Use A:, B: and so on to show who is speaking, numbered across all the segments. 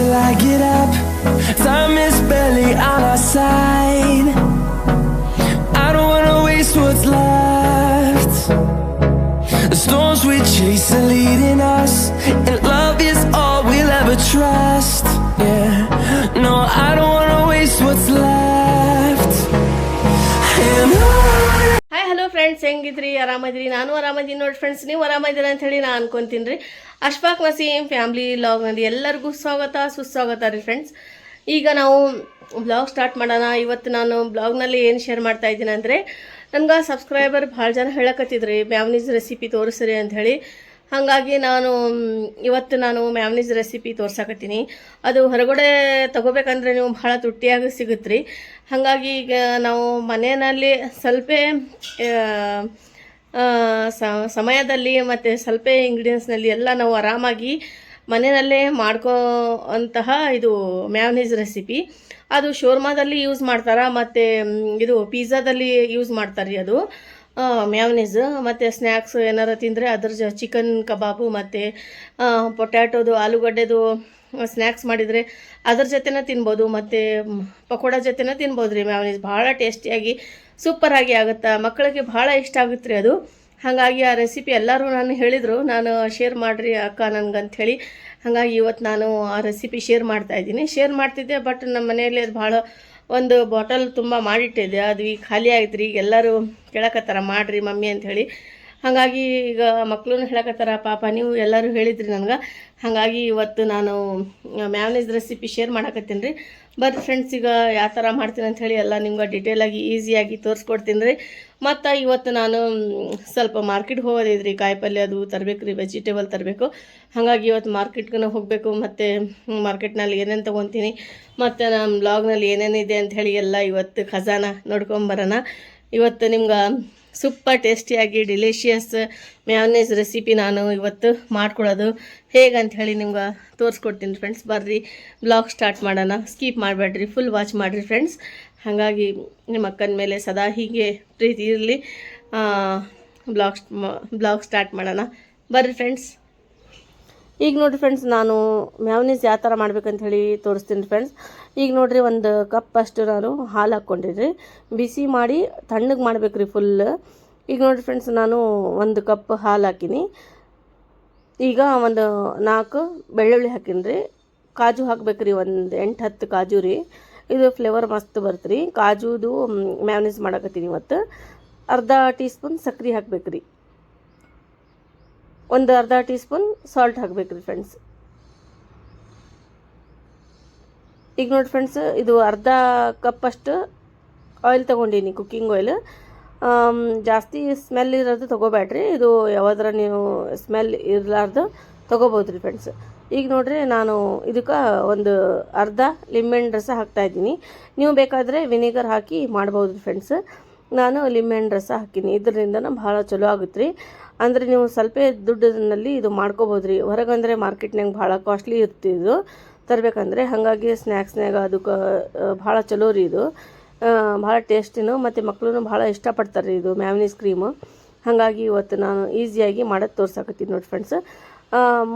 A: till I get up. Time is barely on our side. I don't wanna waste what's left. The storms we chase are leading us, and love is all we'll ever trust. Yeah, no, I don't wanna waste what's left. And
B: hi hello friends, ಹೆಂಗಿದ್ರಿ? ಆರಾಮದಿರಿ? ನಾನು ಆರಾಮದೀನಿ ನೋಡಿ friends. ನೀವು ಆರಾಮದಿರ ಅಂತ ಹೇಳಿ ನಾನು ಅನ್ಕೊಂತೀನಿ ರೀ. ಅಶ್ಫಾಕ್ ನಸೀಮ್ ಫ್ಯಾಮಿಲಿ ವ್ಲಾಗ್ನಲ್ಲಿ ಎಲ್ಲರಿಗೂ ಸ್ವಾಗತ ಸುಸ್ವಾಗತ ರೀ ಫ್ರೆಂಡ್ಸ್. ಈಗ ನಾವು ಬ್ಲಾಗ್ ಸ್ಟಾರ್ಟ್ ಮಾಡೋಣ. ಇವತ್ತು ನಾನು ಬ್ಲಾಗ್ನಲ್ಲಿ ಏನು ಶೇರ್ ಮಾಡ್ತಾ ಇದ್ದೀನಿ ಅಂದರೆ, ನನಗೆ ಸಬ್ಸ್ಕ್ರೈಬರ್ ಭಾಳ ಜನ ಹೇಳಕತ್ತಿದ್ರಿ ಮ್ಯಾವ್ನೀಸ್ ರೆಸಿಪಿ ತೋರಿಸ್ರಿ ಅಂತ ಹೇಳಿ. ಹಾಗಾಗಿ ಇವತ್ತು ನಾನು ಮ್ಯಾವ್ನೀಸ್ ರೆಸಿಪಿ ತೋರ್ಸಕತ್ತೀನಿ. ಅದು ಹೊರಗಡೆ ತಗೋಬೇಕಂದ್ರೆ ನೀವು ಭಾಳ ತುಟ್ಟಿಯಾಗಿ ಸಿಗುತ್ತೆ ರೀ. ಹಾಗಾಗಿ ಈಗ ನಾವು ಮನೆಯಲ್ಲಿ ಸ್ವಲ್ಪ ಸಮಯದಲ್ಲಿ ಮತ್ತು ಸ್ವಲ್ಪ ಇಂಗ್ರೀಡಿಯೆಂಟ್ಸ್ನಲ್ಲಿ ಎಲ್ಲ ನಾವು ಆರಾಮಾಗಿ ಮನೆಯಲ್ಲೇ ಅಂತಹ ಇದು ಮ್ಯಾವ್ನೀಸ್ ರೆಸಿಪಿ. ಅದು ಶೋರ್ಮಾದಲ್ಲಿ ಯೂಸ್ ಮಾಡ್ತಾರೆ, ಮತ್ತು ಇದು ಪಿಜ್ಜಾದಲ್ಲಿ ಯೂಸ್ ಮಾಡ್ತಾರೆ ರೀ ಅದು ಮ್ಯಾವ್ನೀಸ್. ಮತ್ತು ಸ್ನ್ಯಾಕ್ಸ್ ಏನಾರು ತಿಂದರೆ ಅದ್ರ ಚಿಕನ್ ಕಬಾಬು ಮತ್ತು ಪೊಟ್ಯಾಟೋದು ಆಲೂಗಡ್ಡೆದು ಸ್ನ್ಯಾಕ್ಸ್ ಮಾಡಿದರೆ ಅದ್ರ ಜೊತೆನೇ ತಿನ್ಬೋದು, ಮತ್ತು ಪಕೋಡ ಜೊತೆನೇ ತಿನ್ಬೋದು ರೀ. ಮ್ಯಾವ್ನೀಸ್ ಭಾಳ ಟೇಸ್ಟಿಯಾಗಿ ಸೂಪರಾಗಿ ಆಗುತ್ತೆ, ಮಕ್ಕಳಿಗೆ ಭಾಳ ಇಷ್ಟ ಆಗುತ್ತೆ ರೀ ಅದು. ಹಾಗಾಗಿ ಆ ರೆಸಿಪಿ ಎಲ್ಲರೂ ನಾನು ಹೇಳಿದರು, ನಾನು ಶೇರ್ ಮಾಡಿರಿ ಅಕ್ಕ ನನಗಂಥೇಳಿ. ಹಾಗಾಗಿ ಇವತ್ತು ನಾನು ಆ ರೆಸಿಪಿ ಶೇರ್ ಮಾಡ್ತಿದ್ದೆ. ಬಟ್ ನಮ್ಮ ಮನೆಯಲ್ಲಿ ಅದು ಭಾಳ ಒಂದು ಬಾಟಲ್ ತುಂಬ ಮಾಡಿಟ್ಟಿದೆ, ಅದು ಈಗ ಖಾಲಿ ಆಯ್ತು ರೀ. ಈಗ ಎಲ್ಲರೂ ಕೇಳಕತ್ತಾರ ಮಾಡಿರಿ ಮಮ್ಮಿ ಅಂಥೇಳಿ. ಹಾಗಾಗಿ ಈಗ ಮಕ್ಕಳು ಹೇಳಕತ್ತಾರ, ಪಾಪ ನೀವು ಎಲ್ಲರೂ ಹೇಳಿದ್ರಿ ನನಗೆ. ಹಾಗಾಗಿ ಇವತ್ತು ನಾನು ಮ್ಯಾವ್ನೀಸ್ ರೆಸಿಪಿ ಶೇರ್ ಮಾಡಕತ್ತೀನಿ ರೀ. ಬರ್ರಿ ಫ್ರೆಂಡ್ಸ್, ಈಗ ಯಾವ ಥರ ಮಾಡ್ತೀನಿ ಅಂಥೇಳಿ ಎಲ್ಲ ನಿಮ್ಗೆ ಡಿಟೇಲಾಗಿ ಈಸಿಯಾಗಿ ತೋರಿಸ್ಕೊಡ್ತೀನಿ ರೀ. ಮತ್ತು ಇವತ್ತು ನಾನು ಸ್ವಲ್ಪ ಮಾರ್ಕೆಟ್ಗೆ ಹೋಗೋದಿದ್ರಿ, ಕಾಯಿಪಲ್ಯ ಅದು ತರಬೇಕು ರೀ, ವೆಜಿಟೇಬಲ್ ತರಬೇಕು. ಹಾಗಾಗಿ ಇವತ್ತು ಮಾರ್ಕೆಟ್ಗೂ ಹೋಗಬೇಕು, ಮತ್ತು ಮಾರ್ಕೆಟ್ನಲ್ಲಿ ಏನೇನು ತೊಗೊತೀನಿ ಮತ್ತು ನಮ್ಮ ಬ್ಲಾಗ್ನಲ್ಲಿ ಏನೇನಿದೆ ಅಂಥೇಳಿ ಎಲ್ಲ ಇವತ್ತು ಖಜಾನ ನೋಡ್ಕೊಂಬರೋಣ. ಇವತ್ತು ನಿಮ್ಗೆ ಸೂಪರ್ ಟೇಸ್ಟಿಯಾಗಿ ಡಿಲಿಷಿಯಸ್ ಮ್ಯಾವ್ನೀಸ್ ರೆಸಿಪಿ ನಾನು ಇವತ್ತು ಮಾಡ್ಕೊಳ್ಳೋದು ಹೇಗಂಥೇಳಿ ನಿಮ್ಗೆ ತೋರಿಸ್ಕೊಡ್ತೀನಿ ಫ್ರೆಂಡ್ಸ್. ಬರ್ರಿ ಬ್ಲಾಗ್ ಸ್ಟಾರ್ಟ್ ಮಾಡೋಣ. ಸ್ಕಿಪ್ ಮಾಡಬೇಡ್ರಿ, ಫುಲ್ ವಾಚ್ ಮಾಡಿರಿ ಫ್ರೆಂಡ್ಸ್. ಹಾಗಾಗಿ ನಿಮ್ಮ ಅಕ್ಕನ ಮೇಲೆ ಸದಾ ಹೀಗೆ ಪ್ರೀತಿ ಇರಲಿ. ಬ್ಲಾಗ್ ಸ್ಟಾರ್ಟ್ ಮಾಡೋಣ ಬರ್ರಿ ಫ್ರೆಂಡ್ಸ್. ಈಗ ನೋಡಿರಿ ಫ್ರೆಂಡ್ಸ್, ನಾನು ಮ್ಯಾವ್ನೀಸ್ ಯಾವ ಥರ ಮಾಡ್ಬೇಕಂತ ಹೇಳಿ ತೋರಿಸ್ತೀನಿ ಫ್ರೆಂಡ್ಸ್. ಈಗ ನೋಡಿರಿ, ಒಂದು ಕಪ್ ಅಷ್ಟು ನಾನು ಹಾಲು ಹಾಕ್ಕೊಂಡಿದ್ರಿ, ಬಿಸಿ ಮಾಡಿ ತಣ್ಣಗೆ ಮಾಡ್ಬೇಕು ರೀ ಫುಲ್. ಈಗ ನೋಡಿರಿ ಫ್ರೆಂಡ್ಸ್, ನಾನು ಒಂದು ಕಪ್ ಹಾಲು ಹಾಕೀನಿ. ಈಗ ಒಂದು 4 ಬೆಳ್ಳುಳ್ಳಿ ಹಾಕೀನಿ ರೀ. ಕಾಜು ಹಾಕ್ಬೇಕು ರೀ, ಒಂದು 8-10 ಕಾಜು ರೀ. ಇದು ಫ್ಲೇವರ್ ಮಸ್ತ್ ಬರುತ್ತೆ ರೀ. ಕಾಜುದು ಮ್ಯಾವ್ನೀಸ್ ಮಾಡಕತ್ತೀನಿ ಇವತ್ತು. ಅರ್ಧ ಟೀ ಸ್ಪೂನ್ ಸಕ್ಕರೆ ಹಾಕ್ಬೇಕು ರೀ, ಒಂದು ಅರ್ಧ ಟೀ ಸ್ಪೂನ್ ಸಾಲ್ಟ್ ಹಾಕ್ಬೇಕು ರೀ ಫ್ರೆಂಡ್ಸ್. ಈಗ ನೋಡಿ ಫ್ರೆಂಡ್ಸ್, ಇದು ಅರ್ಧ ಕಪ್ಪಷ್ಟು ಆಯಿಲ್ ತೊಗೊಂಡೀನಿ, ಕುಕ್ಕಿಂಗ್ ಆಯಿಲ್. ಜಾಸ್ತಿ ಸ್ಮೆಲ್ ಇರೋದು ತೊಗೋಬೇಡ್ರಿ, ಇದು ಯಾವ್ದಾರ ನೀವು ಸ್ಮೆಲ್ ಇರಲಾರ್ದು ತೊಗೋಬೋದು ರೀ ಫ್ರೆಂಡ್ಸ್. ಈಗ ನೋಡಿರಿ, ನಾನು ಇದಕ್ಕೆ ಒಂದು ಅರ್ಧ ಲಿಂಬೆಹಣ್ಣು ರಸ ಹಾಕ್ತಾಯಿದ್ದೀನಿ. ನೀವು ಬೇಕಾದರೆ ವಿನೆಗರ್ ಹಾಕಿ ಮಾಡ್ಬೋದು ರೀ ಫ್ರೆಂಡ್ಸ್. ನಾನು ಲಿಂಬೆಹಣ್ಣು ರಸ ಹಾಕೀನಿ, ಇದರಿಂದ ಭಾಳ ಚಲೋ ಆಗುತ್ತೆ ರೀ. ಅಂದರೆ ನೀವು ಸ್ವಲ್ಪ ದುಡ್ಡಿನಲ್ಲಿ ಇದು ಮಾಡ್ಕೋಬೋದು ರೀ. ಹೊರಗಂದರೆ ಮಾರ್ಕೆಟ್ನಾಗ ಭಾಳ ಕಾಸ್ಟ್ಲಿ ಇರ್ತಿದ್ದು ತರಬೇಕಂದ್ರೆ. ಹಾಗಾಗಿ ಸ್ನ್ಯಾಕ್ಸ್ನಾಗ ಅದಕ್ಕೆ ಭಾಳ ಚಲೋ ರೀ ಇದು, ಭಾಳ ಟೇಸ್ಟಿನೂ, ಮತ್ತು ಮಕ್ಕಳು ಭಾಳ ಇಷ್ಟಪಡ್ತಾರೆ ರೀ ಇದು ಮ್ಯಾವ್ನೀಸ್ ಕ್ರೀಮು. ಹಾಗಾಗಿ ಇವತ್ತು ನಾನು ಈಸಿಯಾಗಿ ಮಾಡೋದು ತೋರ್ಸಾಕತ್ತೀನಿ ನೋಡಿ ಫ್ರೆಂಡ್ಸ್.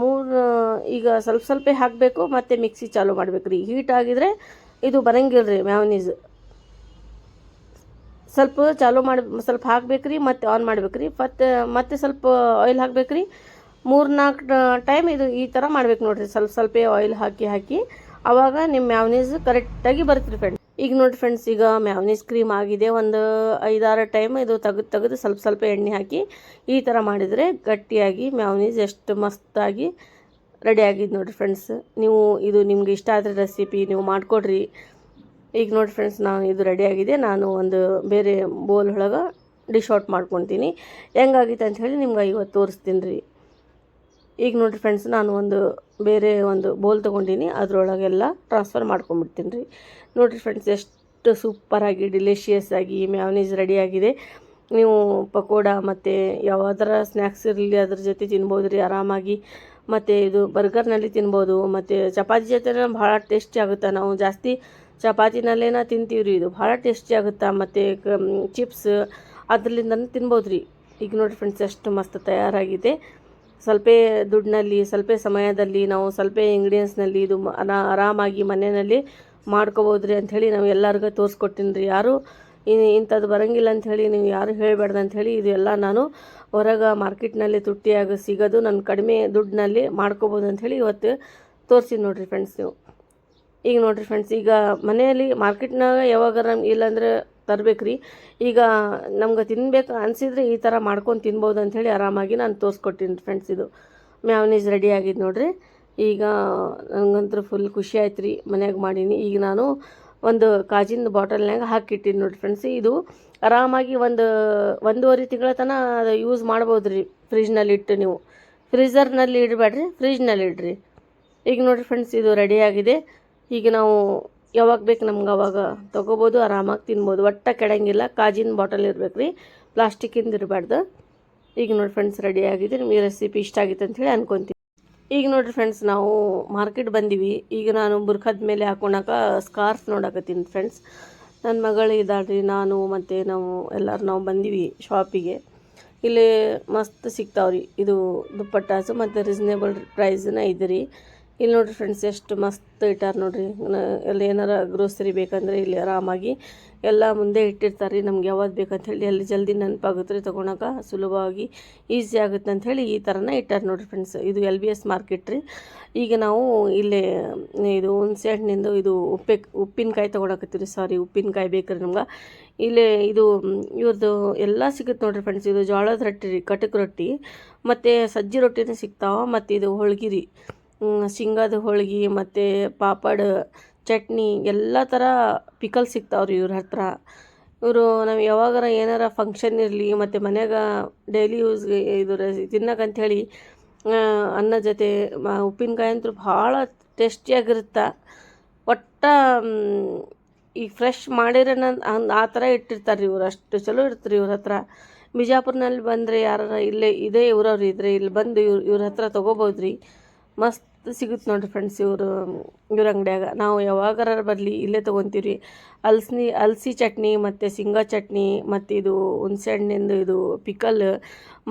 B: ಈಗ ಸ್ವಲ್ಪ ಹಾಕಬೇಕು, ಮತ್ತು ಮಿಕ್ಸಿ ಚಾಲೂ ಮಾಡ್ಬೇಕು ರೀ. ಹೀಟ್ ಆಗಿದ್ರೆ ಇದು ಬರಂಗಿಲ್ಲ ರೀ ಮ್ಯಾವ್ನೀಸ್. ಸ್ವಲ್ಪ ಚಾಲೂ ಮಾಡಿ ಸ್ವಲ್ಪ ಹಾಕ್ಬೇಕು ರೀ, ಮತ್ತು ಆನ್ ಮಾಡ್ಬೇಕು ರೀ. ಮತ್ತೆ ಸ್ವಲ್ಪ ಆಯಿಲ್ ಹಾಕ್ಬೇಕು ರೀ. 3-4 ಟೈಮ್ ಇದು ಈ ಥರ ಮಾಡ್ಬೇಕು ನೋಡಿರಿ. ಸ್ವಲ್ಪ ಆಯಿಲ್ ಹಾಕಿ ಆವಾಗ ನಿಮ್ಮ ಮ್ಯಾವ್ನೀಸ್ ಕರೆಕ್ಟಾಗಿ ಬರುತ್ತೆ ರೀ ಫ್ರೆಂಡ್ಸ್. ಈಗ ನೋಡಿ ಫ್ರೆಂಡ್ಸ್, ಈಗ ಮ್ಯಾವ್ನೀಸ್ ಕ್ರೀಮ್ ಆಗಿದೆ. ಒಂದು 5-6 ಟೈಮ್ ಇದು ತೆಗೆದು ಸ್ವಲ್ಪ ಎಣ್ಣೆ ಹಾಕಿ ಈ ಥರ ಮಾಡಿದರೆ ಗಟ್ಟಿಯಾಗಿ ಮ್ಯಾವ್ನೀಸ್ ಎಷ್ಟು ಮಸ್ತಾಗಿ ರೆಡಿ ಆಗಿದ್ದು ನೋಡಿರಿ ಫ್ರೆಂಡ್ಸ್. ಇದು ನಿಮ್ಗೆ ಇಷ್ಟ ಆದರೆ ರೆಸಿಪಿ ನೀವು ಮಾಡಿಕೊಡ್ರಿ. ಈಗ ನೋಡಿ ಫ್ರೆಂಡ್ಸ್, ನಾನು ಇದು ರೆಡಿಯಾಗಿದೆ. ನಾನು ಒಂದು ಬೇರೆ ಬೋಲ್ ಒಳಗೆ ಡಿಶ್ ಔಟ್ ಮಾಡ್ಕೊತೀನಿ. ಹೆಂಗಾಗಿತ್ತು ಅಂಥೇಳಿ ನಿಮ್ಗೆ ಇವತ್ತು ತೋರಿಸ್ತೀನಿ ರೀ. ಈಗ ನೋಡಿರಿ ಫ್ರೆಂಡ್ಸ್, ನಾನು ಬೇರೆ ಒಂದು ಬೋಲ್ ತೊಗೊಂಡಿನಿ, ಅದರೊಳಗೆಲ್ಲ ಟ್ರಾನ್ಸ್ಫರ್ ಮಾಡ್ಕೊಂಬಿಡ್ತೀನಿ ರೀ. ನೋಡಿರಿ ಫ್ರೆಂಡ್ಸ್, ಎಷ್ಟು ಸೂಪರಾಗಿ ಡಿಲಿಷಿಯಸ್ ಆಗಿ ಮ್ಯಾವ್ನೀಸ್ ರೆಡಿಯಾಗಿದೆ. ನೀವು ಪಕೋಡ ಮತ್ತು ಯಾವುದರ ಸ್ನ್ಯಾಕ್ಸ್ ಇರಲಿ ಅದ್ರ ಜೊತೆ ತಿನ್ಬೋದು ರೀ ಆರಾಮಾಗಿ. ಮತ್ತು ಇದು ಬರ್ಗರ್ನಲ್ಲಿ ತಿನ್ಬೋದು, ಮತ್ತು ಚಪಾತಿ ಜೊತೆ ಭಾಳ ಟೇಸ್ಟಿ ಆಗುತ್ತೆ. ನಾವು ಜಾಸ್ತಿ ಚಪಾತಿನಲ್ಲೇನ ತಿಂತೀವಿ ರೀ, ಇದು ಭಾಳ ಟೇಸ್ಟಿ ಆಗುತ್ತೆ. ಮತ್ತು ಚಿಪ್ಸ್ ಅದರಲ್ಲಿಂದನೂ ತಿನ್ಬೋದು ರೀ. ಈಗ ನೋಡಿ ಫ್ರೆಂಡ್ಸ್, ಎಷ್ಟು ಮಸ್ತ್ ತಯಾರಾಗಿದೆ. ಸ್ವಲ್ಪ ದುಡ್ಡಿನಲ್ಲಿ ಸ್ವಲ್ಪ ಸಮಯದಲ್ಲಿ ನಾವು ಸ್ವಲ್ಪ ಇಂಗ್ರೀಡಿಯೆಂಟ್ಸ್ನಲ್ಲಿ ಇದು ಆರಾಮಾಗಿ ಮನೆಯಲ್ಲಿ ಮಾಡ್ಕೋಬೋದ್ರಿ ಅಂಥೇಳಿ ನಾವು ಎಲ್ಲರಿಗೂ ತೋರಿಸ್ಕೊಟ್ಟಿನಿ ರೀ. ಯಾರು ಇಂಥದ್ದು ಬರೋಂಗಿಲ್ಲ ಅಂಥೇಳಿ ನೀವು ಯಾರು ಹೇಳಬೇಡ್ದು ಅಂಥೇಳಿ ಇದು ಎಲ್ಲ ನಾನು ಹೊರಗೆ ಮಾರ್ಕೆಟ್ನಲ್ಲಿ ತುಟ್ಟಿಯಾಗಿ ಸಿಗೋದು ನಾನು ಕಡಿಮೆ ದುಡ್ಡಿನಲ್ಲಿ ಮಾಡ್ಕೋಬೋದು ಅಂಥೇಳಿ ಇವತ್ತು ತೋರಿಸಿದ್ದು ನೋಡಿರಿ ಫ್ರೆಂಡ್ಸ್. ನೀವು ಈಗ ನೋಡಿರಿ ಫ್ರೆಂಡ್ಸ್, ಈಗ ಮನೆಯಲ್ಲಿ ಮಾರ್ಕೆಟ್ನಾಗ ಯಾವಾಗಾರ ಇಲ್ಲಾಂದ್ರೆ ತರಬೇಕು ರೀ. ಈಗ ನಮ್ಗೆ ತಿನ್ಬೇಕು ಅನಿಸಿದ್ರೆ ಈ ಥರ ಮಾಡ್ಕೊಂಡು ತಿನ್ಬೋದು ಅಂಥೇಳಿ ಆರಾಮಾಗಿ ನಾನು ತೋರಿಸ್ಕೊಟ್ಟಿನಿ ಫ್ರೆಂಡ್ಸ್. ಇದು ಮ್ಯಾವನೀಸ್ ರೆಡಿ ಆಗಿದ್ದು ನೋಡಿರಿ. ಈಗ ನನಗಂತೂ ಫುಲ್ ಖುಷಿ ಆಯ್ತು ರೀ, ಮನ್ಯಾಗ ಮಾಡೀನಿ. ಈಗ ನಾನು ಒಂದು ಕಾಜಿನ ಬಾಟಲ್ನಾಗ ಹಾಕಿಟ್ಟಿನಿ ನೋಡಿರಿ ಫ್ರೆಂಡ್ಸ್. ಇದು ಆರಾಮಾಗಿ ಒಂದೂವರೆ ತಿಂಗಳ ತನಕ ಅದು ಯೂಸ್ ಮಾಡ್ಬೋದು ರೀ. ಫ್ರಿಜ್ನಲ್ಲಿ ಇಟ್ಟು ನೀವು ಫ್ರೀಝರ್ನಲ್ಲಿ ಇಡಬೇಡ್ರಿ, ಫ್ರಿಜ್ನಲ್ಲಿ ಇಡ್ರಿ. ಈಗ ನೋಡಿರಿ ಫ್ರೆಂಡ್ಸ್, ಇದು ರೆಡಿಯಾಗಿದೆ. ಈಗ ನಾವು ಯಾವಾಗ ಬೇಕು ನಮ್ಗೆ ಅವಾಗ ತೊಗೋಬೋದು, ಆರಾಮಾಗಿ ತಿನ್ಬೋದು. ಒಟ್ಟ ಕೆಡಂಗಿಲ್ಲ. ಕಾಜಿನ ಬಾಟಲ್ ಇರ್ಬೇಕು ರೀ, ಪ್ಲಾಸ್ಟಿಕ್ಕಿಂದ ಇರಬಾರ್ದು. ಈಗ ನೋಡಿ ಫ್ರೆಂಡ್ಸ್, ರೆಡಿಯಾಗಿದೆ. ನಿಮಗೆ ರೆಸಿಪಿ ಇಷ್ಟ ಆಗಿತ್ತು ಅಂಥೇಳಿ ಅನ್ಕೊತೀನಿ. ಈಗ ನೋಡಿರಿ ಫ್ರೆಂಡ್ಸ್, ನಾವು ಮಾರ್ಕೆಟ್ ಬಂದೀವಿ. ಈಗ ನಾನು ಬುರ್ಖದ ಮೇಲೆ ಹಾಕೊಳಕ್ಕೆ ಸ್ಕಾರ್ಫ್ ನೋಡಕತ್ತೀನಿ ಫ್ರೆಂಡ್ಸ್. ನನ್ನ ಮಗಳು ಇದ್ದಾಳ್ರಿ, ನಾನು ಮತ್ತು ನಾವು ಬಂದೀವಿ ಶಾಪಿಗೆ. ಇಲ್ಲಿ ಮಸ್ತ್ ಸಿಗ್ತಾವ್ರಿ ಇದು ದುಪ್ಪಟ್ಟಾಸು ಮತ್ತು ರೀಸನೇಬಲ್ ಪ್ರೈಸ್ನ ಇದೆ ರೀ. ಇಲ್ಲಿ ನೋಡಿರಿ ಫ್ರೆಂಡ್ಸ್, ಎಷ್ಟು ಮಸ್ತ್ ಇಟ್ಟಾರ ನೋಡಿರಿ. ಅಲ್ಲಿ ಏನಾರ ಗ್ರೋಸರಿ ಬೇಕಂದ್ರೆ ಇಲ್ಲಿ ಆರಾಮಾಗಿ ಎಲ್ಲ ಮುಂದೆ ಇಟ್ಟಿರ್ತಾರೆ ರೀ. ನಮ್ಗೆ ಯಾವ್ದು ಬೇಕಂತ ಹೇಳಿ ಅಲ್ಲಿ ಜಲ್ದಿ ನೆನಪಾಗುತ್ತೆ ರೀ, ತೊಗೊಳಕ್ಕೆ ಸುಲಭವಾಗಿ ಈಸಿ ಆಗುತ್ತೆ ಅಂಥೇಳಿ ಈ ಥರನ ಇಟ್ಟಾರೆ ನೋಡಿರಿ ಫ್ರೆಂಡ್ಸ್. ಇದು LBS ಮಾರ್ಕೆಟ್ ರೀ. ಈಗ ನಾವು ಇಲ್ಲೇ ಇದು ಹುಣಸೆ ಹಣ್ಣಿಂದು ಇದು ಉಪ್ಪಿನಕಾಯಿ ತೊಗೊಳಕತ್ತೀವಿ ರೀ. ಉಪ್ಪಿನಕಾಯಿ ಬೇಕು ರೀ ನಮ್ಗೆ. ಇಲ್ಲೇ ಇದು ಇವ್ರದ್ದು ಎಲ್ಲ ಸಿಗುತ್ತೆ ನೋಡಿರಿ ಫ್ರೆಂಡ್ಸ್. ಇದು ಜೋಳದ ರೊಟ್ಟಿ ರೀ, ಕಟಕ್ ರೊಟ್ಟಿ ಮತ್ತು ಸಜ್ಜಿ ರೊಟ್ಟಿನೂ ಸಿಗ್ತಾವೆ. ಮತ್ತು ಇದು ಹೋಳ್ಗೆ ರೀ, ಶೇಂಗಾದ ಹೋಳ್ಗೆ ಮತ್ತು ಪಾಪಡ್, ಚಟ್ನಿ ಎಲ್ಲ ಥರ ಪಿಕಲ್ ಸಿಗ್ತಾವ್ರಿ ಇವ್ರ ಹತ್ರ. ಇವರು ನಾವು ಯಾವಾಗಾರ ಏನಾರ ಫಂಕ್ಷನ್ ಇರಲಿ ಮತ್ತು ಮನ್ಯಾಗ ಡೈಲಿ ಯೂಸ್ಗೆ ಇದು ತಿನ್ನಕ್ಕಂಥೇಳಿ ಅನ್ನ ಜೊತೆ ಉಪ್ಪಿನಕಾಯಿ ಅಂತೂ ಭಾಳ ಟೇಸ್ಟಿಯಾಗಿರುತ್ತೆ. ಒಟ್ಟು ಈಗ ಫ್ರೆಶ್ ಮಾಡಿರೋ ಆ ಥರ ಇಟ್ಟಿರ್ತಾರೆ ರೀ ಇವ್ರು. ಅಷ್ಟು ಚಲೋ ಇರ್ತಾರೆ ಇವ್ರ ಹತ್ರ. ಬಿಜಾಪುರ್ನಲ್ಲಿ ಬಂದರೆ ಯಾರು ಇದೇ ಊರವ್ರು ಇದ್ರೆ ಇಲ್ಲಿ ಬಂದು ಇವ್ರ ಹತ್ರ ತೊಗೋಬೋದು ರೀ. ಮಸ್ತ್ ಸಿಗುತ್ತೆ ನೋಡಿರಿ ಫ್ರೆಂಡ್ಸ್ ಇವ್ರ ಅಂಗಡಿಯಾಗ. ನಾವು ಯಾವಾಗಾರ ಬರಲಿ ಇಲ್ಲೇ ತೊಗೊತೀವಿ ರೀ. ಅಲಸಿ ಚಟ್ನಿ ಮತ್ತು ಶೇಂಗಾ ಚಟ್ನಿ ಮತ್ತು ಇದು ಹುಣಸೆ ಹಣ್ಣಿಂದು ಇದು ಪಿಕಲ್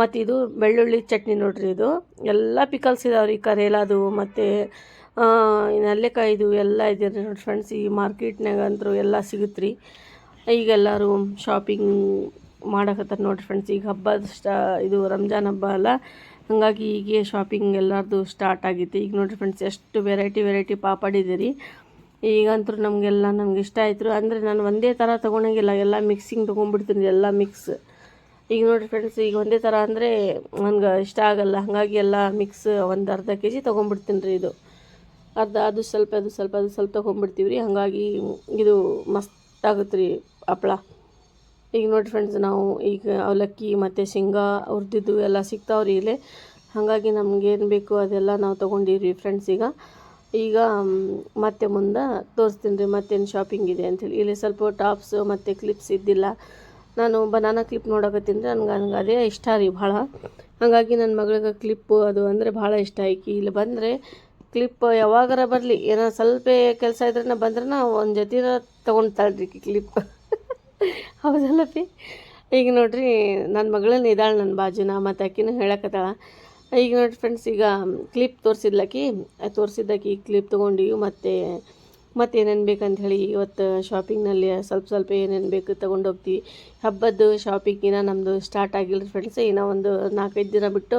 B: ಮತ್ತು ಇದು ಬೆಳ್ಳುಳ್ಳಿ ಚಟ್ನಿ ನೋಡಿರಿ. ಇದು ಎಲ್ಲ ಪಿಕಲ್ಸ್ ಇದಾವೆ ರೀ, ಕರೇಲಾದು ಮತ್ತು ನೆಲ್ಲೆಕಾಯಿದು ಎಲ್ಲ ಇದೆ ನೋಡಿ ಫ್ರೆಂಡ್ಸ್. ಈ ಮಾರ್ಕೆಟ್ನಾಗ ಅಂತೂ ಎಲ್ಲ ಸಿಗುತ್ತೆ ರೀ. ಈಗೆಲ್ಲರೂ ಶಾಪಿಂಗ್ ಮಾಡಕತ್ತಾರೆ ನೋಡಿರಿ ಫ್ರೆಂಡ್ಸ್. ಈಗ ಇದು ರಂಜಾನ್ ಹಬ್ಬ ಅಲ್ಲ, ಹಾಗಾಗಿ ಹೀಗೆ ಶಾಪಿಂಗ್ ಎಲ್ಲರದು ಸ್ಟಾರ್ಟ್ ಆಗಿತ್ತು. ಈಗ ನೋಡಿರಿ ಫ್ರೆಂಡ್ಸ್, ಎಷ್ಟು ವೆರೈಟಿ ಪಾಪಡ್ ಇದೆ ರೀ. ಈಗಂತೂ ನಮ್ಗೆ ಇಷ್ಟ ಆಯ್ತು. ಅಂದರೆ ನಾನು ಒಂದೇ ಥರ ತೊಗೊಳಂಗಿಲ್ಲ, ಎಲ್ಲ ಮಿಕ್ಸಿಂಗ್ ತೊಗೊಂಡ್ಬಿಡ್ತೀನಿ, ಎಲ್ಲ ಮಿಕ್ಸ್. ಈಗ ನೋಡಿರಿ ಫ್ರೆಂಡ್ಸ್, ಈಗ ಒಂದೇ ಥರ ಅಂದರೆ ನನಗೆ ಇಷ್ಟ ಆಗಲ್ಲ. ಹಾಗಾಗಿ ಎಲ್ಲ ಮಿಕ್ಸ್ ಒಂದು ಅರ್ಧ kg ತೊಗೊಂಡ್ಬಿಡ್ತೀನಿ ರೀ. ಇದು ಅದು ಸ್ವಲ್ಪ ತೊಗೊಂಡ್ಬಿಡ್ತೀವಿ ರೀ. ಹಾಗಾಗಿ ಇದು ಮಸ್ತ್ ಆಗುತ್ತೆ ರೀ ಹಪ್ಪಳ. ಈಗ ನೋಡಿರಿ ಫ್ರೆಂಡ್ಸ್, ನಾವು ಈಗ ಅವಲಕ್ಕಿ ಮತ್ತು ಶೇಂಗಾ ಹುರಿದಿದ್ದು ಎಲ್ಲ ಸಿಗ್ತಾವ್ರಿ ಇಲ್ಲೇ. ಹಾಗಾಗಿ ನಮಗೇನು ಬೇಕು ಅದೆಲ್ಲ ನಾವು ತೊಗೊಂಡಿವ್ರಿ ಫ್ರೆಂಡ್ಸ್. ಈಗ ಮತ್ತೆ ಮುಂದೆ ತೋರಿಸ್ತೀನಿ ರೀ ಮತ್ತೇನು ಶಾಪಿಂಗ್ ಇದೆ ಅಂಥೇಳಿ. ಇಲ್ಲಿ ಸ್ವಲ್ಪ ಟಾಪ್ಸ್ ಮತ್ತು ಕ್ಲಿಪ್ಸ್ ಇದ್ದಿಲ್ಲ. ನಾನು ಬನಾನಾ ಕ್ಲಿಪ್ ನೋಡಕತ್ತೀನಿ ರೀ. ನನಗೆ ಅದೇ ಇಷ್ಟ ರೀ ಭಾಳ. ಹಾಗಾಗಿ ನನ್ನ ಮಗಳಿಗೆ ಕ್ಲಿಪ್ಪು ಅದು ಅಂದರೆ ಭಾಳ ಇಷ್ಟ. ಆಯ್ಕೆ ಇಲ್ಲಿ ಬಂದರೆ ಕ್ಲಿಪ್ ಯಾವಾಗಾರ ಬರಲಿ, ಏನೋ ಸ್ವಲ್ಪ ಕೆಲಸ ಇದ್ರೆ ಬಂದ್ರೆ ಒಂದು ಜೊತೆ ತೊಗೊಳ್ತಾಳ್ರಿ ಕ್ಲಿಪ್. ಹೌದಲ್ಲ ಪಿ. ಈಗ ನೋಡಿರಿ, ನನ್ನ ಮಗಳನ್ನ ಇದ್ದಾಳೆ ನನ್ನ ಬಾಜುನ, ಮತ್ತು ಆಕಿನೂ ಹೇಳಕತ್ತಾಳ. ಈಗ ನೋಡಿರಿ ಫ್ರೆಂಡ್ಸ್, ಈಗ ಕ್ಲಿಪ್ ತೋರಿಸಿದ್ದಾಕಿ ಕ್ಲಿಪ್ ತೊಗೊಂಡಿವಿ. ಮತ್ತು ಏನೇನು ಬೇಕಂತ ಹೇಳಿ ಇವತ್ತು ಶಾಪಿಂಗ್ನಲ್ಲಿ ಸ್ವಲ್ಪ ಏನೇನು ಬೇಕು ತೊಗೊಂಡೋಗ್ತೀವಿ. ಹಬ್ಬದ ಶಾಪಿಂಗಿನ ನಮ್ಮದು ಸ್ಟಾರ್ಟ್ ಆಗಿಲ್ಲ ರೀ ಫ್ರೆಂಡ್ಸ್. ಇನ್ನೂ ಒಂದು 4-5 ದಿನ ಬಿಟ್ಟು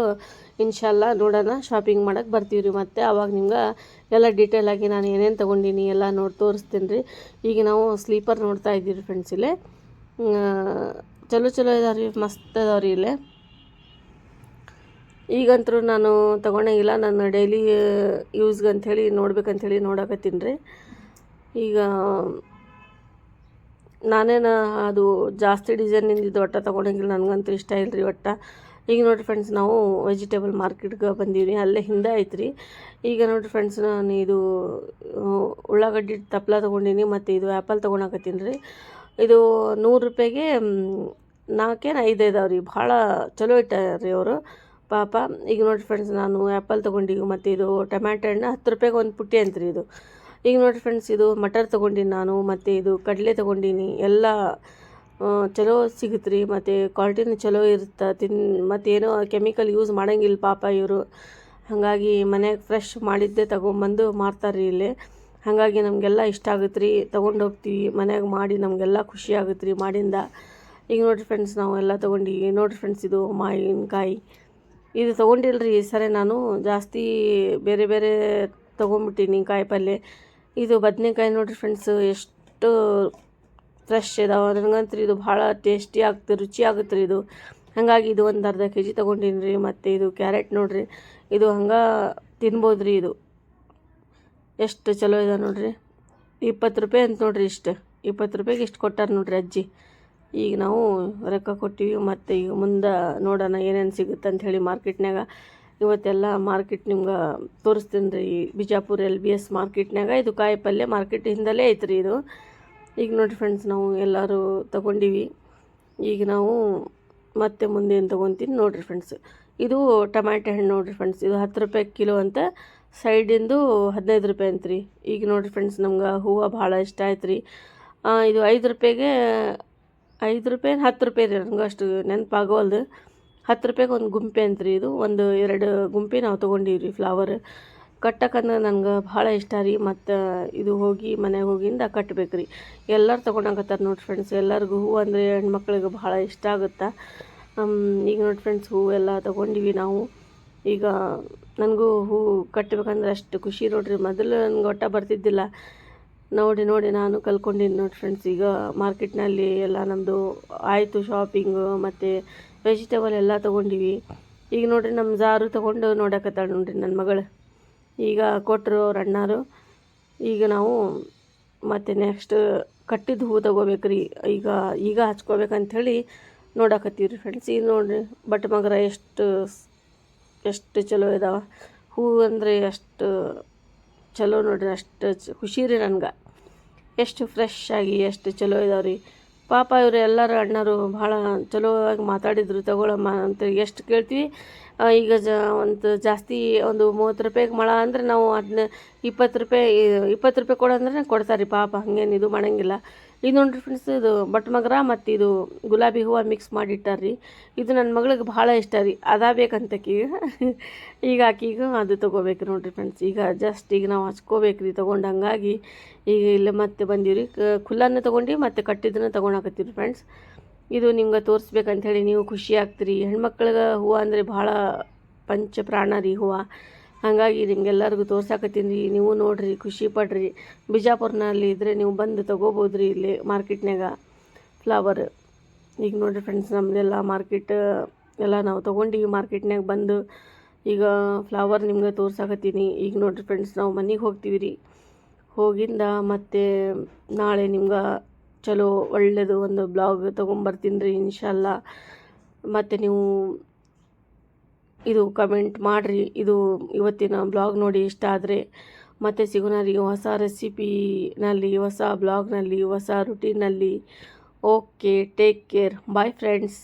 B: ಇನ್ಶಾಲ್ಲ ನೋಡೋಣ, ಶಾಪಿಂಗ್ ಮಾಡೋಕ್ಕೆ ಬರ್ತೀವಿ ರೀ. ಮತ್ತು ಆವಾಗ ನಿಮ್ಗೆ ಎಲ್ಲ ಡೀಟೇಲಾಗಿ ನಾನು ಏನೇನು ತೊಗೊಂಡಿನಿ ಎಲ್ಲ ತೋರಿಸ್ತೀನಿ ರೀ. ಈಗ ನಾವು ಸ್ಲೀಪರ್ ನೋಡ್ತಾ ಇದ್ದೀವಿ ರೀ ಫ್ರೆಂಡ್ಸ್. ಇಲ್ಲೇ ಚಲೋ ಇದಾವೆ ರೀ, ಮಸ್ತ್ ಅದಾವೆ ರೀ ಇಲ್ಲೇ. ಈಗಂತೂ ನಾನು ತೊಗೊಳಂಗಿಲ್ಲ, ನಾನು ಡೈಲಿ ಯೂಸ್ಗಂಥೇಳಿ ನೋಡ್ಬೇಕಂಥೇಳಿ ನೋಡಕತ್ತೀನಿ ರೀ. ಈಗ ನಾನೇನು ಅದು ಜಾಸ್ತಿ ಡಿಸೈನಿಂದ ಒಟ್ಟು ತೊಗೊಳಂಗಿಲ್ಲ, ನನಗಂತೂ ಇಷ್ಟ ಇಲ್ಲ ರೀ ಒಟ್ಟು. ಈಗ ನೋಡಿರಿ ಫ್ರೆಂಡ್ಸ್, ನಾವು ವೆಜಿಟೇಬಲ್ ಮಾರ್ಕೆಟ್ಗೆ ಬಂದೀವಿ, ಅಲ್ಲೇ ಹಿಂದೆ ಐತ್ರಿ. ಈಗ ನೋಡಿರಿ ಫ್ರೆಂಡ್ಸ್, ನಾನು ಇದು ಉಳ್ಳಾಗಡ್ಡಿ ತಪ್ಪಲ ತೊಗೊಂಡಿನಿ ಮತ್ತು ಇದು ಆ್ಯಪಲ್ ತೊಗೊಳಕತ್ತೀನಿ ರೀ. ಇದು 100 ರೂಪಾಯಿಗೆ 4-5 ಇದಾವೆ ರೀ. ಭಾಳ ಚಲೋ ಇಟ್ಟಾರ್ರಿ ಅವರು ಪಾಪ. ಈಗ ನೋಡಿರಿ ಫ್ರೆಂಡ್ಸ್, ನಾನು ಆ್ಯಪಲ್ ತೊಗೊಂಡಿವಿ ಮತ್ತು ಇದು ಟೊಮ್ಯಾಟೊ ಹಣ್ಣು 10 ರೂಪಾಯಿಗೆ ಒಂದು ಪುಟ್ಟಿ ಅಂತ್ರಿ ಇದು. ಈಗ ನೋಡಿರಿ ಫ್ರೆಂಡ್ಸ್, ಇದು ಮಟರ್ ತೊಗೊಂಡಿನಿ ನಾನು, ಮತ್ತು ಇದು ಕಡಲೆ ತೊಗೊಂಡಿನಿ. ಎಲ್ಲ ಚಲೋ ಸಿಗುತ್ತೆ ರೀ, ಮತ್ತು ಕ್ವಾಲಿಟಿನೂ ಚಲೋ ಇರುತ್ತೆ. ಮತ್ತೇನೋ ಕೆಮಿಕಲ್ ಯೂಸ್ ಮಾಡೋಂಗಿಲ್ಲ ಪಾಪ ಇವರು. ಹಾಗಾಗಿ ಮನ್ಯಾಗ ಫ್ರೆಶ್ ಮಾಡಿದ್ದೇ ತೊಗೊಂಬಂದು ಮಾರ್ತಾರೆ ಇಲ್ಲಿ. ಹಾಗಾಗಿ ನಮಗೆಲ್ಲ ಇಷ್ಟ ಆಗುತ್ತೆ ರೀ, ತೊಗೊಂಡು ಹೋಗ್ತೀವಿ ಮನ್ಯಾಗ ಮಾಡಿ, ನಮಗೆಲ್ಲ ಖುಷಿ ಆಗುತ್ತೆ ರೀ ಮಾಡಿಂದ. ಈಗ ನೋಡಿರಿ ಫ್ರೆಂಡ್ಸ್, ನಾವು ಎಲ್ಲ ತೊಗೊಂಡಿವಿ ನೋಡಿರಿ ಫ್ರೆಂಡ್ಸ್. ಇದು ಮಾವಿನಕಾಯಿ ಇದು ತೊಗೊಂಡಿಲ್ಲ ರೀ ಸರಿ, ನಾನು ಜಾಸ್ತಿ ಬೇರೆ ಬೇರೆ ತೊಗೊಂಬಿಟ್ಟಿನಿ ಕಾಯಿ ಪಲ್ಯ. ಇದು ಬದನೆಕಾಯಿ ನೋಡಿರಿ ಫ್ರೆಂಡ್ಸ್, ಎಷ್ಟು ಫ್ರೆಶ್ ಇದಾವೆ. ನನಗಂತೂ ಇದು ಭಾಳ ಟೇಸ್ಟಿ ಆಗುತ್ತೆ, ರುಚಿ ಆಗುತ್ತೆ ರೀ ಇದು. ಹಾಗಾಗಿ ಇದು ಒಂದು ಅರ್ಧ kg ತೊಗೊಂಡಿನಿ ರೀ. ಮತ್ತು ಇದು ಕ್ಯಾರೆಟ್ ನೋಡಿರಿ, ಇದು ಹಂಗೆ ತಿನ್ಬೋದು ರೀ. ಇದು ಎಷ್ಟು ಚಲೋ ಇದೆ ನೋಡಿರಿ, 20 ರೂಪಾಯಿ ಅಂತ ನೋಡಿರಿ. 20 ರೂಪಾಯಿಗೆ ಇಷ್ಟು ಕೊಟ್ಟಾರೆ ನೋಡಿರಿ ಅಜ್ಜಿ. ಈಗ ನಾವು ರೊಕ್ಕ ಕೊಟ್ಟಿವಿ, ಮತ್ತು ಈಗ ಮುಂದೆ ನೋಡೋಣ ಏನೇನು ಸಿಗುತ್ತೆ ಅಂಥೇಳಿ ಮಾರ್ಕೆಟ್ನಾಗ. ಇವತ್ತೆಲ್ಲ ಮಾರ್ಕೆಟ್ ನಿಮ್ಗೆ ತೋರಿಸ್ತೀನಿ ರೀ. ಬಿಜಾಪುರ LBS ಮಾರ್ಕೆಟ್ನಾಗ ಇದು ಕಾಯಿ ಪಲ್ಯ ಮಾರ್ಕೆಟ್ ಹಿಂದಲೇ ಐತ್ರಿ ಇದು. ಈಗ ನೋಡಿರಿ ಫ್ರೆಂಡ್ಸ್, ನಾವು ಎಲ್ಲರೂ ತೊಗೊಂಡಿವಿ. ಈಗ ನಾವು ಮತ್ತೆ ಮುಂದೇನು ತೊಗೊತೀನಿ ನೋಡಿರಿ ಫ್ರೆಂಡ್ಸ್. ಇದು ಟೊಮ್ಯಾಟೊ ಹಣ್ಣು ನೋಡಿರಿ ಫ್ರೆಂಡ್ಸ್, ಇದು 10 ರೂಪಾಯಿ ಕಿಲೋ ಅಂತ, ಸೈಡಿಂದು 15 ರೂಪಾಯಿ ಅಂತ್ರಿ. ಈಗ ನೋಡಿರಿ ಫ್ರೆಂಡ್ಸ್, ನಮ್ಗೆ ಹೂವು ಭಾಳ ಇಷ್ಟ ಆಯ್ತು ರೀ. ಇದು 5 ರೂಪಾಯಿಗೆ 5 ರೂಪಾಯಿ 10 ರೂಪಾಯಿ ರೀ, ನನಗೂ ಅಷ್ಟು ನೆನಪಾಗವಲ್ದು. 10 ರೂಪಾಯಿಗೆ ಒಂದು ಗುಂಪೆ ಅಂತ್ರಿ. ಇದು 1-2 ಗುಂಪೆ ನಾವು ತೊಗೊಂಡಿವಿ ರೀ ಫ್ಲವರ್. ಕಟ್ಟಕ್ಕಂದ್ರೆ ನನಗೆ ಭಾಳ ಇಷ್ಟ ರೀ. ಮತ್ತು ಇದು ಹೋಗಿ ಮನೆಗೆ ಹೋಗಿಂದ ಕಟ್ಟಬೇಕು ರೀ. ಎಲ್ಲರೂ ತೊಗೊಂಡಾಗತ್ತಾರೆ ನೋಡಿ ಫ್ರೆಂಡ್ಸ್. ಎಲ್ಲರಿಗೂ ಹೂವು ಅಂದರೆ ಹೆಣ್ಮಕ್ಳಿಗೆ ಭಾಳ ಇಷ್ಟ ಆಗುತ್ತೆ. ಈಗ ನೋಡಿ ಫ್ರೆಂಡ್ಸ್, ಹೂವೆಲ್ಲ ತೊಗೊಂಡಿವಿ ನಾವು. ಈಗ ನನಗೂ ಹೂವು ಕಟ್ಟಬೇಕಂದ್ರೆ ಅಷ್ಟು ಖುಷಿ ನೋಡಿರಿ. ಮೊದಲು ನನಗೆ ಒಟ್ಟ ಬರ್ತಿದ್ದಿಲ್ಲ, ನೋಡಿ ನಾನು ಕಲ್ತ್ಕೊಂಡಿನಿ ನೋಡಿ ಫ್ರೆಂಡ್ಸ್. ಈಗ ಮಾರ್ಕೆಟ್ನಲ್ಲಿ ಎಲ್ಲ ನಮ್ಮದು ಆಯಿತು ಶಾಪಿಂಗು, ಮತ್ತು ವೆಜಿಟೇಬಲ್ ಎಲ್ಲ ತೊಗೊಂಡಿವಿ. ಈಗ ನೋಡಿರಿ ನಮ್ಮ ಜಾರು ತೊಗೊಂಡು ನೋಡಕತ್ತಾಳೆ ನೋಡಿರಿ ನನ್ನ ಮಗಳು. ಈಗ ಕೊಟ್ಟರು ಅವ್ರ ಅಣ್ಣಾರು. ಈಗ ನಾವು ಮತ್ತು ನೆಕ್ಸ್ಟ್ ಕಟ್ಟಿದ ಹೂವು ತೊಗೋಬೇಕು ರೀ. ಈಗ ಹಚ್ಕೋಬೇಕಂಥೇಳಿ ನೋಡಕತ್ತೀವಿ ರೀ ಫ್ರೆಂಡ್ಸ್. ಈಗ ನೋಡಿರಿ ಬಟ್ ಮಗರ ಎಷ್ಟು ಚಲೋ ಇದಾವೆ ಹೂವು ಅಂದರೆ, ಅಷ್ಟು ಚಲೋ ನೋಡ್ರಿ. ಅಷ್ಟು ಖುಷಿ ರೀ ನನಗೆ. ಎಷ್ಟು ಫ್ರೆಶ್ ಆಗಿ ಎಷ್ಟು ಚಲೋ ಇದಾವೆ ರೀ. ಪಾಪ ಇವರು ಎಲ್ಲರೂ ಅಣ್ಣರು ಭಾಳ ಚಲೋವಾಗಿ ಮಾತಾಡಿದರು, ತಗೊಳಮ್ಮ ಅಂತ. ಎಷ್ಟು ಕೇಳ್ತೀವಿ ಈಗ ಜಾಸ್ತಿ ಒಂದು 30 ರೂಪಾಯಿಗೆ ಮೊಳ ಅಂದರೆ ನಾವು ಅದನ್ನ 20 ರೂಪಾಯಿ ಕೊಡಂದ್ರೆ ಕೊಡ್ತಾರೆ ರೀ ಪಾಪ. ಹಂಗೇನು ಇದು ಮಾಡೋಂಗಿಲ್ಲ. ಇದು ನೋಡಿರಿ ಫ್ರೆಂಡ್ಸ್, ಇದು ಬಟ್ ಮಗರ ಮತ್ತು ಇದು ಗುಲಾಬಿ ಹೂವು ಮಿಕ್ಸ್ ಮಾಡಿಟ್ಟಾರ್ರಿ. ಇದು ನನ್ನ ಮಗಳಿಗೆ ಭಾಳ ಇಷ್ಟ ರೀ, ಅದ ಬೇಕಂತಕೀಗ. ಈಗ ಆಕಿಗೂ ಅದು ತೊಗೋಬೇಕು ನೋಡಿರಿ ಫ್ರೆಂಡ್ಸ್. ಈಗ ನಾವು ಹಚ್ಕೋಬೇಕು ರೀ ತೊಗೊಂಡು. ಹಂಗಾಗಿ ಈಗ ಇಲ್ಲೇ ಮತ್ತೆ ಬಂದೀವಿ ರೀ. ಖುಲ್ಲಾನ ತೊಗೊಂಡು ಮತ್ತು ಕಟ್ಟಿದ್ದನ್ನ ತೊಗೊಳಕತ್ತೀವಿ ಫ್ರೆಂಡ್ಸ್. ಇದು ನಿಮ್ಗೆ ತೋರಿಸ್ಬೇಕಂಥೇಳಿ ನೀವು ಖುಷಿ ಆಗ್ತೀರಿ. ಹೆಣ್ಮಕ್ಳಿಗೆ ಹೂವು ಅಂದರೆ ಭಾಳ ಪಂಚ ಪ್ರಾಣ ರೀ ಹೂವು. ಹಾಗಾಗಿ ನಿಮ್ಗೆಲ್ಲರಿಗೂ ತೋರ್ಸಾಕತ್ತೀನಿ ರೀ. ನೀವು ನೋಡಿರಿ, ಖುಷಿ ಪಡ್ರಿ. ಬಿಜಾಪುರ್ನಲ್ಲಿ ಇದ್ದರೆ ನೀವು ಬಂದು ತೊಗೋಬೋದು ರೀ ಇಲ್ಲಿ ಮಾರ್ಕೆಟ್ನಾಗ ಫ್ಲವರ್. ಈಗ ನೋಡಿರಿ ಫ್ರೆಂಡ್ಸ್, ನಮ್ಮದೆಲ್ಲ ಮಾರ್ಕೆಟ್ ಎಲ್ಲ ನಾವು ತೊಗೊಂಡಿವಿ ಮಾರ್ಕೆಟ್ನಾಗ ಬಂದು. ಈಗ ಫ್ಲವರ್ ನಿಮ್ಗೆ ತೋರ್ಸಾಕತ್ತೀನಿ. ಈಗ ನೋಡಿರಿ ಫ್ರೆಂಡ್ಸ್, ನಾವು ಮನೆಗೆ ಹೋಗ್ತೀವಿ ರೀ. ಹೋಗಿಂದ ಮತ್ತು ನಾಳೆ ನಿಮ್ಗೆ ಚಲೋ ಒಳ್ಳೆಯದು ಒಂದು ಬ್ಲಾಗ್ ತೊಗೊಂಬರ್ತೀನಿ ರೀ ಇನ್ಶಾಲ್ಲ. ಮತ್ತು ನೀವು ಇದು ಕಮೆಂಟ್ ಮಾಡಿರಿ. ಇದು ಇವತ್ತಿನ ಬ್ಲಾಗ್ ನೋಡಿ ಇಷ್ಟ ಆದರೆ ಮತ್ತೆ ಸಿಗೋಣ ರೀ ಹೊಸ ರೆಸಿಪಿನಲ್ಲಿ, ಹೊಸ ಬ್ಲಾಗ್ನಲ್ಲಿ, ಹೊಸ ರುಟೀನಲ್ಲಿ. Okay, take care, bye friends.